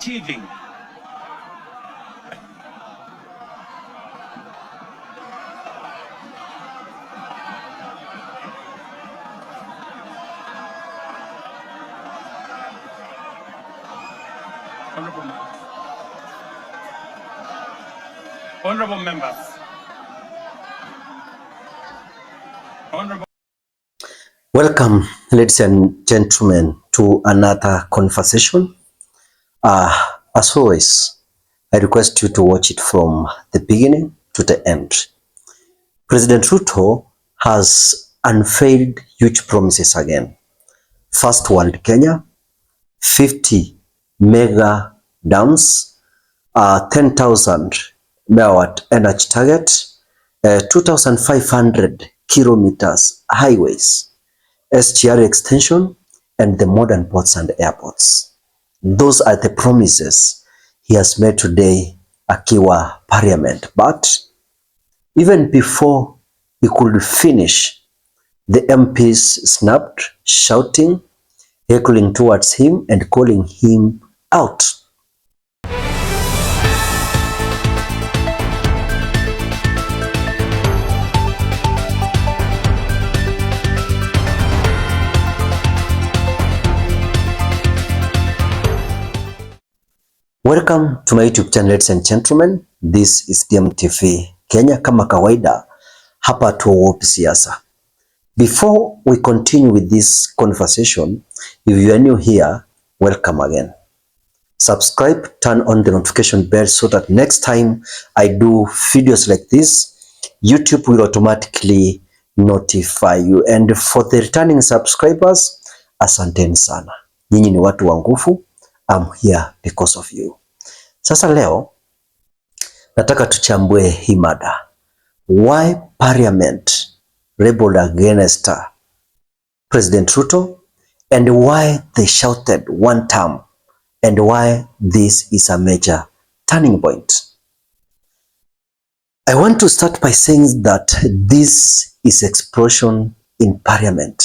Teething. Honorable members. Welcome, ladies and gentlemen, to another conversation. As always, I request you to watch it from the beginning to the end. President Ruto has unveiled huge promises again. First World Kenya, 50 mega dams, 10,000 megawatt energy target, 2,500 kilometers highways, SGR extension, and the modern ports and airports. Those are the promises he has made today akiwa Parliament. But even before he could finish, the MPs snapped, shouting, heckling towards him and calling him out. Welcome to my YouTube channel, ladies and gentlemen. This is DMTV Kenya. Kama kawaida, hapa tuogopi siasa. Before we continue with this conversation, if you are new here, welcome again. Subscribe, turn on the notification bell so that next time I do videos like this, YouTube will automatically notify you. And for the returning subscribers, asanteni sana. Nyinyi ni watu wa nguvu. I'm here because of you. Sasa leo nataka tuchambue hii mada. Why Parliament rebelled against President Ruto and why they shouted one term and why this is a major turning point. I want to start by saying that this is explosion in Parliament.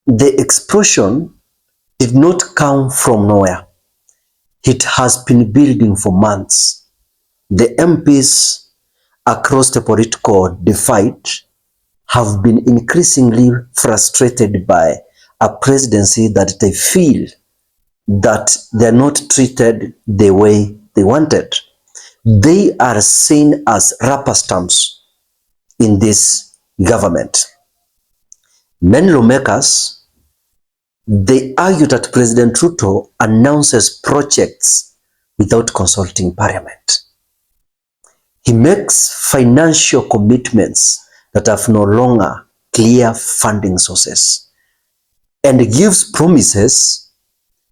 The explosion did not come from nowhere. It has been building for months. The MPs across the political divide have been increasingly frustrated by a presidency that they feel that they're not treated the way they wanted. They are seen as rubber stamps in this government. Many lawmakers, they argue that President Ruto announces projects without consulting Parliament. He makes financial commitments that have no longer clear funding sources and gives promises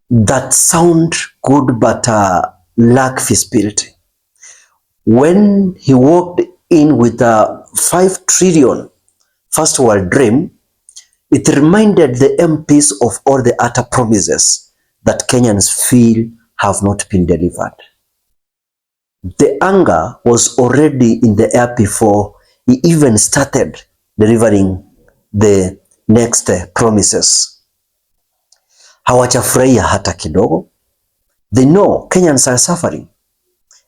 that sound good but lack feasibility. When he walked in with a 5 trillion first world dream, it reminded the MPs of all the other promises that Kenyans feel have not been delivered. The anger was already in the air before he even started delivering the next promises. Hawajafurahia hata kidogo. They know Kenyans are suffering.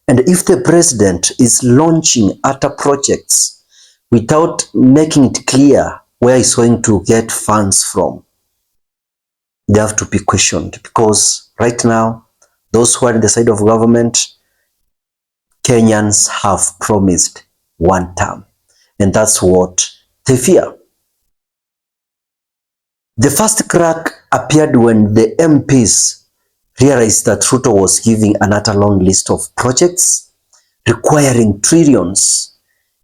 And if the president is launching other projects without making it clear where he's going to get funds from, they have to be questioned, because right now, those who are in the side of government, Kenyans have promised one term, and that's what they fear. The first crack appeared when the MPs realized that Ruto was giving another long list of projects requiring trillions,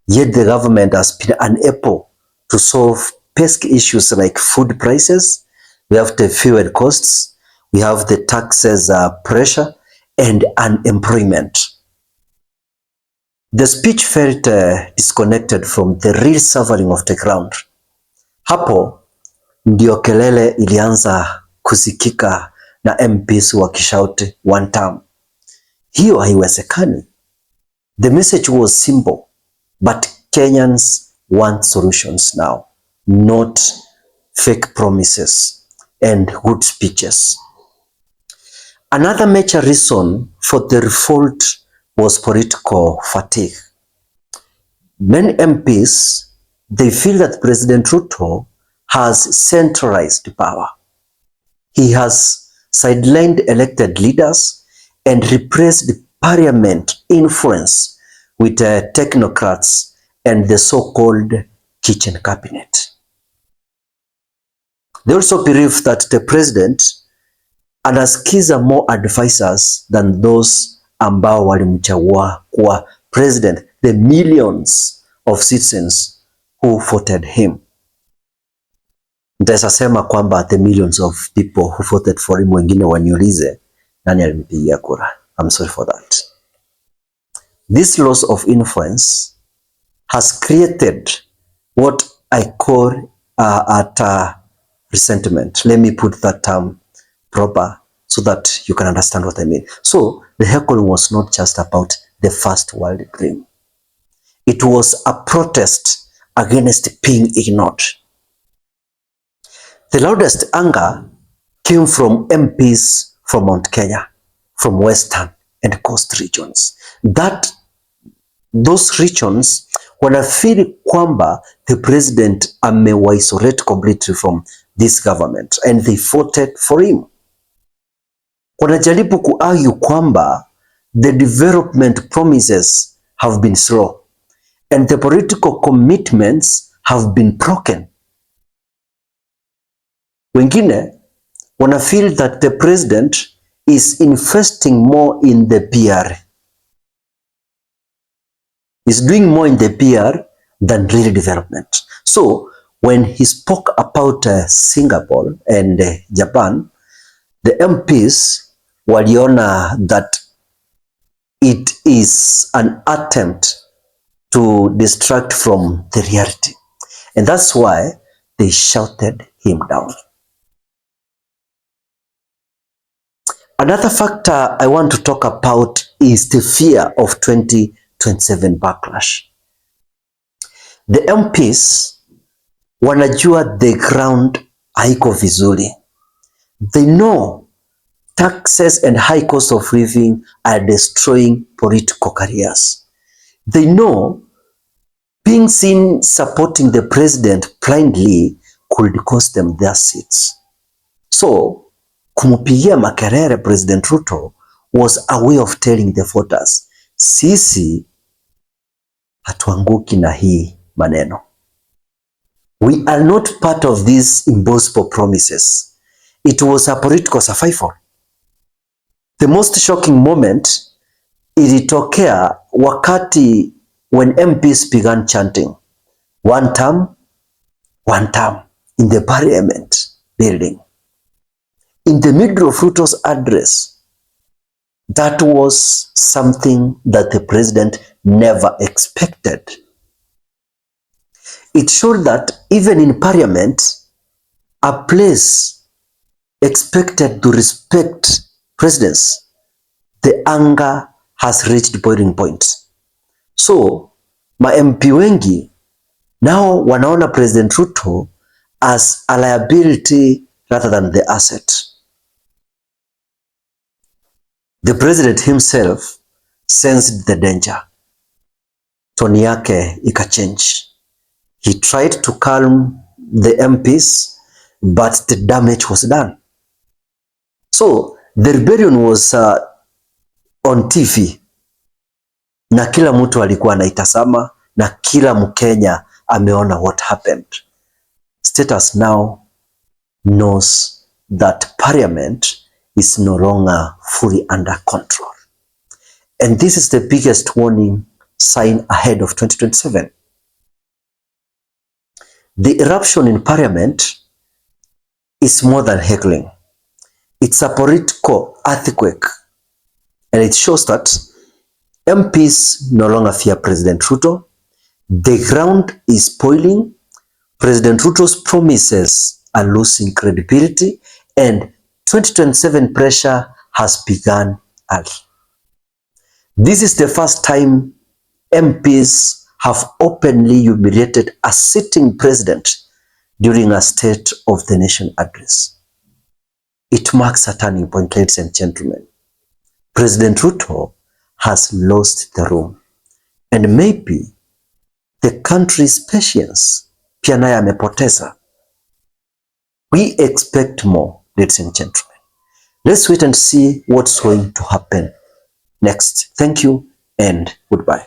yet the government has been unable to solve pesky issues like food prices. We have the fuel costs, we have the taxes pressure, and unemployment. The speech felt disconnected from the real suffering of the ground. Hapo ndio kelele ilianza kusikika na MPs wakishout one term. Hiyo haiwezekani. The message was simple, but Kenyans want solutions now, not fake promises and good speeches. Another major reason for the revolt was political fatigue. Many MPs, they feel that President Ruto has centralized power. He has sidelined elected leaders and repressed parliament influence with technocrats and the so-called kitchen cabinet. They also believe that the president anasikiza more advisors than those ambao walimchagua kuwa president, the millions of citizens who voted him. Nitaweza sema kwamba the millions of people who voted for him, wengine waniulize nani alimpigia kura. I'm sorry for that. This loss of influence has created what I call resentment. Let me put that term proper so that you can understand what I mean. So the heckle was not just about the first world dream. It was a protest against being ignored. The loudest anger came from MPs from Mount Kenya, from Western and Coast regions. Those regions wanafeel kwamba the president amewaisolate completely from this government and they voted for him. Wanajaribu kuargue kwamba the development promises have been slow and the political commitments have been broken. Wengine wana feel that the president is investing more in the PR. Is doing more in the PR than real development. So when he spoke about Singapore and Japan, the MPs waliona that it is an attempt to distract from the reality. And that's why they shouted him down. Another factor I want to talk about is the fear of 2027 backlash. The MPs wanajua the ground haiko vizuri. They know taxes and high cost of living are destroying political careers. They know being seen supporting the president blindly could cost them their seats. So kumupigia makelele President Ruto was a way of telling the voters, sisi hatuanguki na hii maneno. We are not part of these impossible promises. It was a political survival. The most shocking moment ilitokea wakati when MPs began chanting one term in the parliament building. In the middle of Ruto's address, that was something that the president never expected. It showed that even in parliament, a place expected to respect presidents, the anger has reached boiling point. So, ma-MP wengi now wanaona President Ruto as a liability rather than the asset. The president himself sensed the danger. Toni yake ikachange. He tried to calm the MPs, but the damage was done. So the rebellion was on TV na kila mtu alikuwa anaitazama na kila Mkenya ameona what happened. Status now knows that parliament is no longer fully under control. And this is the biggest warning sign ahead of 2027. The eruption in parliament is more than heckling. It's a political earthquake. And it shows that MPs no longer fear President Ruto. The ground is spoiling. President Ruto's promises are losing credibility. And 2027 pressure has begun early. This is the first time MPs have openly humiliated a sitting president during a State of the Nation address. It marks a turning point, ladies and gentlemen. President Ruto has lost the room, and maybe the country's patience pia naye amepoteza. We expect more, ladies and gentlemen. Let's wait and see what's going to happen next. Thank you and goodbye.